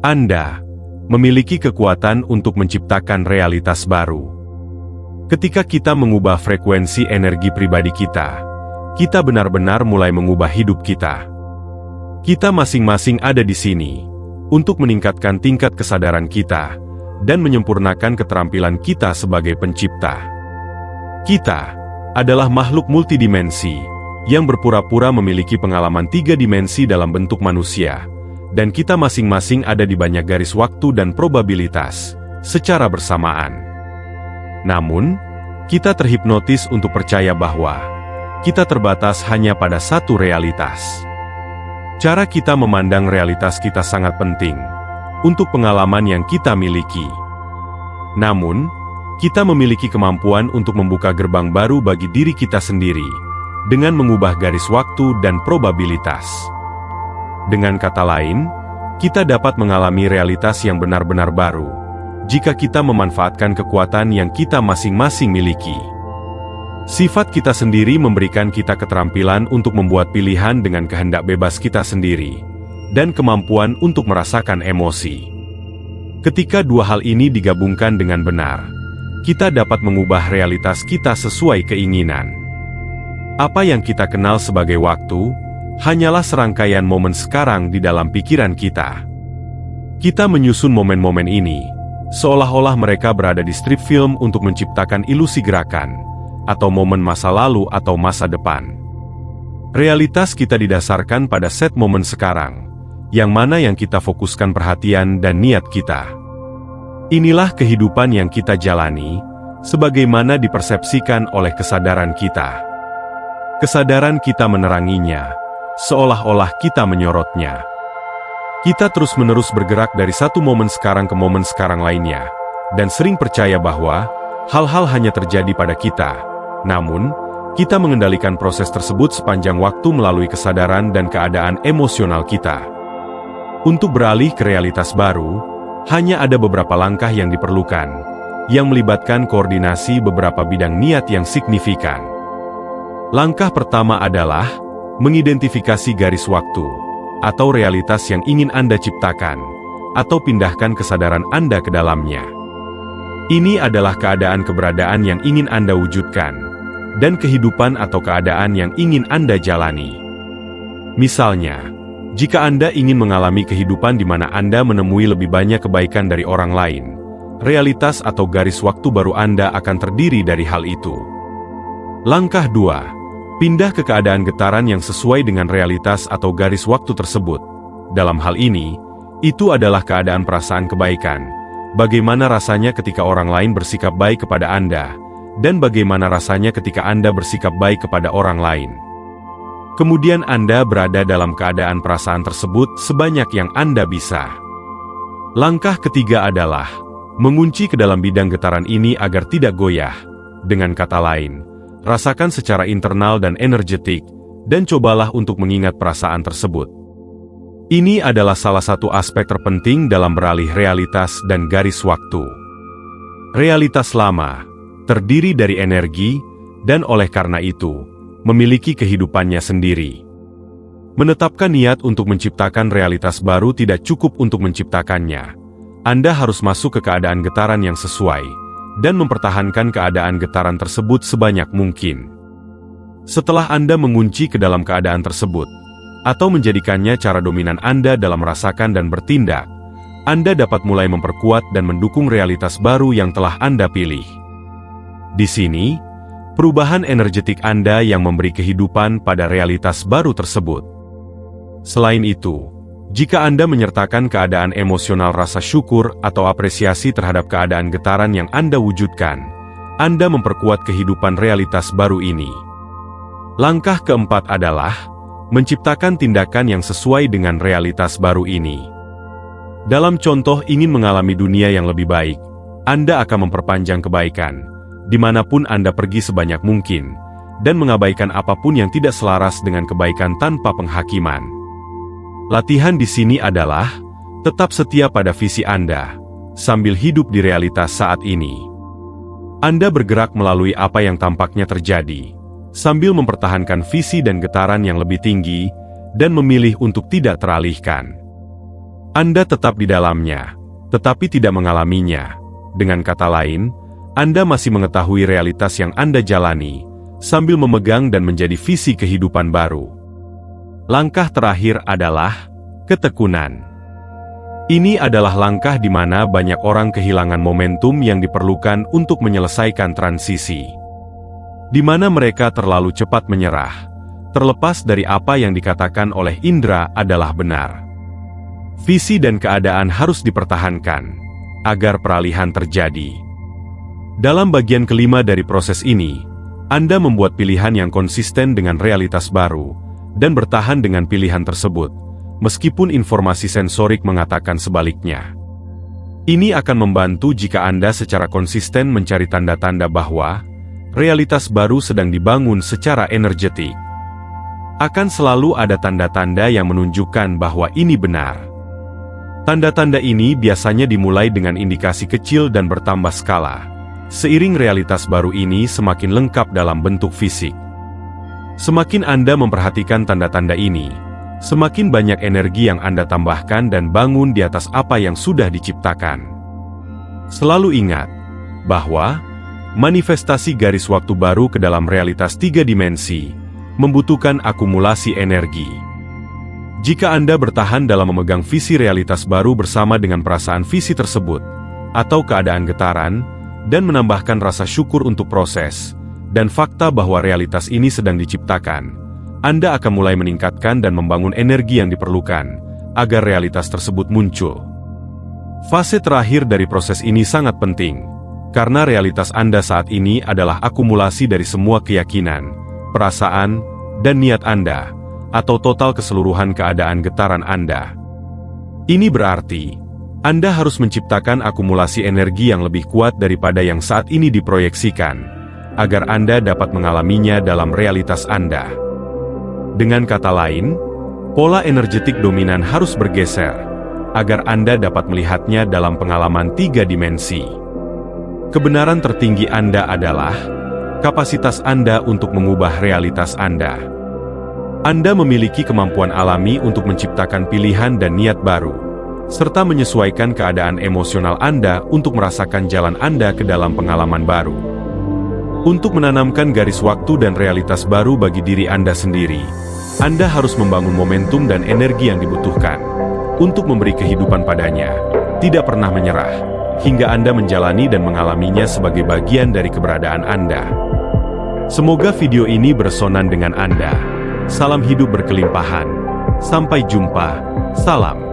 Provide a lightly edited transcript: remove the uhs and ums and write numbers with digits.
Anda memiliki kekuatan untuk menciptakan realitas baru. Ketika kita mengubah frekuensi energi pribadi kita benar-benar mulai mengubah hidup kita. Kita masing-masing ada di sini untuk meningkatkan tingkat kesadaran kita dan menyempurnakan keterampilan kita sebagai pencipta. Kita adalah makhluk multidimensi yang berpura-pura memiliki pengalaman 3 dimensi dalam bentuk manusia, dan kita masing-masing ada di banyak garis waktu dan probabilitas secara bersamaan. Namun, kita terhipnotis untuk percaya bahwa kita terbatas hanya pada satu realitas. Cara kita memandang realitas kita sangat penting untuk pengalaman yang kita miliki. Namun, kita memiliki kemampuan untuk membuka gerbang baru bagi diri kita sendiri dengan mengubah garis waktu dan probabilitas. Dengan kata lain, kita dapat mengalami realitas yang benar-benar baru jika kita memanfaatkan kekuatan yang kita masing-masing miliki. Sifat kita sendiri memberikan kita keterampilan untuk membuat pilihan dengan kehendak bebas kita sendiri, dan kemampuan untuk merasakan emosi. Ketika dua hal ini digabungkan dengan benar, kita dapat mengubah realitas kita sesuai keinginan. Apa yang kita kenal sebagai waktu, hanyalah serangkaian momen sekarang di dalam pikiran kita. Kita menyusun momen-momen ini, seolah-olah mereka berada di strip film untuk menciptakan ilusi gerakan, atau momen masa lalu atau masa depan. Realitas kita didasarkan pada set momen sekarang, yang mana yang kita fokuskan perhatian dan niat kita. Inilah kehidupan yang kita jalani, sebagaimana dipersepsikan oleh kesadaran kita. Kesadaran kita meneranginya, seolah-olah kita menyorotnya. Kita terus-menerus bergerak dari satu momen sekarang ke momen sekarang lainnya, dan sering percaya bahwa hal-hal hanya terjadi pada kita. Namun, kita mengendalikan proses tersebut sepanjang waktu melalui kesadaran dan keadaan emosional kita. Untuk beralih ke realitas baru, hanya ada beberapa langkah yang diperlukan, yang melibatkan koordinasi beberapa bidang niat yang signifikan. Langkah pertama adalah mengidentifikasi garis waktu, atau realitas yang ingin Anda ciptakan, atau pindahkan kesadaran Anda ke dalamnya. Ini adalah keadaan keberadaan yang ingin Anda wujudkan, dan kehidupan atau keadaan yang ingin Anda jalani. Misalnya, jika Anda ingin mengalami kehidupan di mana Anda menemui lebih banyak kebaikan dari orang lain, realitas atau garis waktu baru Anda akan terdiri dari hal itu. Langkah 2. Pindah ke keadaan getaran yang sesuai dengan realitas atau garis waktu tersebut. Dalam hal ini, itu adalah keadaan perasaan kebaikan. Bagaimana rasanya ketika orang lain bersikap baik kepada Anda, dan bagaimana rasanya ketika Anda bersikap baik kepada orang lain. Kemudian Anda berada dalam keadaan perasaan tersebut sebanyak yang Anda bisa. Langkah ketiga adalah mengunci ke dalam bidang getaran ini agar tidak goyah. Dengan kata lain, rasakan secara internal dan energetik, dan cobalah untuk mengingat perasaan tersebut. Ini adalah salah satu aspek terpenting dalam beralih realitas dan garis waktu. Realitas lama terdiri dari energi, dan oleh karena itu, memiliki kehidupannya sendiri. Menetapkan niat untuk menciptakan realitas baru tidak cukup untuk menciptakannya. Anda harus masuk ke keadaan getaran yang sesuai, dan mempertahankan keadaan getaran tersebut sebanyak mungkin. Setelah Anda mengunci ke dalam keadaan tersebut, atau menjadikannya cara dominan Anda dalam merasakan dan bertindak, Anda dapat mulai memperkuat dan mendukung realitas baru yang telah Anda pilih. Di sini, perubahan energetik Anda yang memberi kehidupan pada realitas baru tersebut. Selain itu, jika Anda menyertakan keadaan emosional rasa syukur atau apresiasi terhadap keadaan getaran yang Anda wujudkan, Anda memperkuat kehidupan realitas baru ini. Langkah keempat adalah menciptakan tindakan yang sesuai dengan realitas baru ini. Dalam contoh ingin mengalami dunia yang lebih baik, Anda akan memperpanjang kebaikan dimanapun Anda pergi sebanyak mungkin, dan mengabaikan apapun yang tidak selaras dengan kebaikan tanpa penghakiman. Latihan di sini adalah tetap setia pada visi Anda, sambil hidup di realitas saat ini. Anda bergerak melalui apa yang tampaknya terjadi, sambil mempertahankan visi dan getaran yang lebih tinggi, dan memilih untuk tidak teralihkan. Anda tetap di dalamnya, tetapi tidak mengalaminya. Dengan kata lain, Anda masih mengetahui realitas yang Anda jalani, sambil memegang dan menjadi visi kehidupan baru. Langkah terakhir adalah ketekunan. Ini adalah langkah di mana banyak orang kehilangan momentum yang diperlukan untuk menyelesaikan transisi. Di mana mereka terlalu cepat menyerah, terlepas dari apa yang dikatakan oleh indera adalah benar. Visi dan keadaan harus dipertahankan, agar peralihan terjadi. Dalam bagian kelima dari proses ini, Anda membuat pilihan yang konsisten dengan realitas baru, dan bertahan dengan pilihan tersebut, meskipun informasi sensorik mengatakan sebaliknya. Ini akan membantu jika Anda secara konsisten mencari tanda-tanda bahwa realitas baru sedang dibangun secara energetik. Akan selalu ada tanda-tanda yang menunjukkan bahwa ini benar. Tanda-tanda ini biasanya dimulai dengan indikasi kecil dan bertambah skala. Seiring realitas baru ini semakin lengkap dalam bentuk fisik. Semakin Anda memperhatikan tanda-tanda ini, semakin banyak energi yang Anda tambahkan dan bangun di atas apa yang sudah diciptakan. Selalu ingat bahwa manifestasi garis waktu baru ke dalam realitas 3 dimensi membutuhkan akumulasi energi. Jika Anda bertahan dalam memegang visi realitas baru bersama dengan perasaan visi tersebut, atau keadaan getaran, dan menambahkan rasa syukur untuk proses, dan fakta bahwa realitas ini sedang diciptakan, Anda akan mulai meningkatkan dan membangun energi yang diperlukan, agar realitas tersebut muncul. Fase terakhir dari proses ini sangat penting, karena realitas Anda saat ini adalah akumulasi dari semua keyakinan, perasaan, dan niat Anda, atau total keseluruhan keadaan getaran Anda. Ini berarti, Anda harus menciptakan akumulasi energi yang lebih kuat daripada yang saat ini diproyeksikan, agar Anda dapat mengalaminya dalam realitas Anda. Dengan kata lain, pola energetik dominan harus bergeser, agar Anda dapat melihatnya dalam pengalaman 3 dimensi. Kebenaran tertinggi Anda adalah kapasitas Anda untuk mengubah realitas Anda. Anda memiliki kemampuan alami untuk menciptakan pilihan dan niat baru, serta menyesuaikan keadaan emosional Anda untuk merasakan jalan Anda ke dalam pengalaman baru. Untuk menanamkan garis waktu dan realitas baru bagi diri Anda sendiri, Anda harus membangun momentum dan energi yang dibutuhkan untuk memberi kehidupan padanya, tidak pernah menyerah, hingga Anda menjalani dan mengalaminya sebagai bagian dari keberadaan Anda. Semoga video ini beresonan dengan Anda. Salam hidup berkelimpahan. Sampai jumpa. Salam.